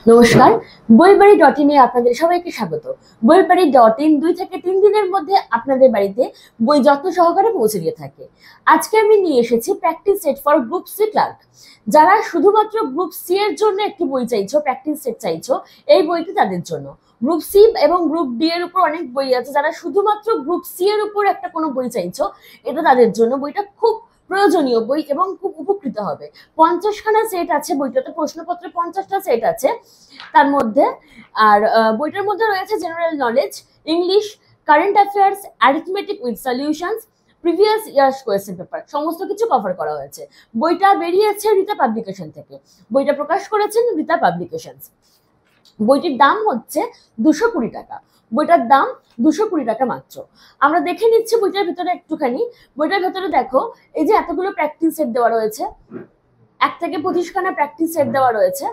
নমস্কার। বইবাড়ি.in এ আপনাদের সবাইকে স্বাগত। বইবাড়ি.in 2 থেকে 3 দিনের মধ্যে আপনাদের বাড়িতে বই যত্ন সহকারে পৌঁছে দিয়ে থাকে। আজকে আমি নিয়ে এসেছি practice set for group C clerk. যারা শুধুমাত্র গ্রুপ সি এর জন্য একটি বই চাইছো, প্র্যাকটিস সেট চাইছো, এই বইটি তাদের জন্য। গ্রুপ সি এবং গ্রুপ ডি এর উপর অনেক বই আছে, যারা শুধুমাত্র গ্রুপ সি এর উপর একটা কোনো বই চাইছো, এটা তাদের জন্য। বইটা খুব প্রয়োজনীয় বই এবং খুব উপকৃত হবে। 50খানা সেট আছে বইটাতে, প্রশ্নপত্রে 50টা সেট আছে তার মধ্যে। আর বইটার মধ্যে রয়েছে general knowledge, English, current affairs, arithmetic with solutions, previous years question paper, সমস্ত কিছু কভার করা হয়েছে। বইটা বেরিয়েছে রীতা পাবলিকেশন থেকে। বইটা প্রকাশ করেছেন রীতা পাবলিকেশনস। বইটির দাম হচ্ছে 220 টাকা। বইটার দাম 220 টাকা মাত্র। আমরা দেখে নিচ্ছি বইটার ভিতরে একটুখানি। বইটার ভেতরে দেখো, এই যে এতগুলো প্র্যাকটিস সেট দেওয়া রয়েছে, 1 থেকে 25খানা প্র্যাকটিস সেট দেওয়া রয়েছে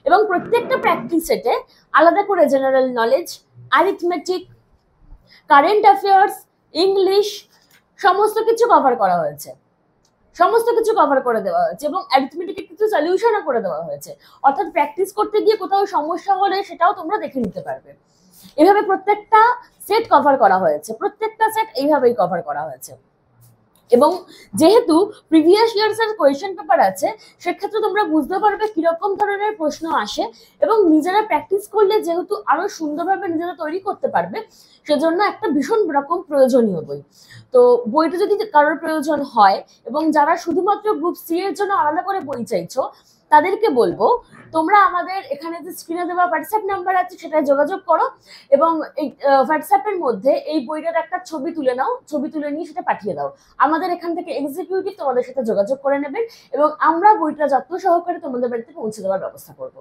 এবং প্রত্যেকটা প্র্যাকটিস সেটে আলাদা করে general knowledge, arithmetic, current affairs, English, সমস্ত কিছু কভার করা হয়েছে। সমস্ত কিছু কভার করে দেওয়া হয়েছে এবং অ্যারিথমেটিকের কিছু সলিউশনও করে দেওয়া হয়েছে। অর্থাৎ প্র্যাকটিস করতে গিয়ে কোথাও সমস্যা হলে সেটাও তোমরা দেখে নিতে পারবে। এভাবে প্রত্যেকটা সেট কভার করা হয়েছে, প্রত্যেকটা সেট এইভাবেই কভার করা হয়েছে। এবং যেহেতু প্রিভিয়াস ইয়ার্স এর কোয়েশ্চেন পেপার আছে, সেক্ষেত্রে তোমরা বুঝতে পারবে কিরকম ধরনের প্রশ্ন আসে এবং নিজেরা প্র্যাকটিস করলে যেহেতু আরো সুন্দরভাবে নিজেরা তৈরি করতে পারবে, সেজন্য একটা ভীষণ রকম প্রয়োজনীয় বই। তো বইটা যদি কারোর প্রয়োজন হয় এবং যারা শুধুমাত্র গ্রুপ সি এর জন্য আলাদা করে বই চাইছো, তাদেরকে বলবো তোমরা আমাদের এখানে যে স্ক্রিনে দেওয়া হোয়াটসঅ্যাপ নাম্বার আছে সেটায় যোগাযোগ করো এবং এই হোয়াটসঅ্যাপের মধ্যে এই বইটার একটা ছবি তুলে নাও, ছবি তুলে নিয়ে সেটা পাঠিয়ে দাও। আমাদের এখান থেকে এক্সিকিউটিভ তোমাদের সাথে যোগাযোগ করে নেবেন এবং আমরা বইটা যত্ন সহকারে তোমাদের বাড়িতে পৌঁছে দেওয়ার ব্যবস্থা করবো।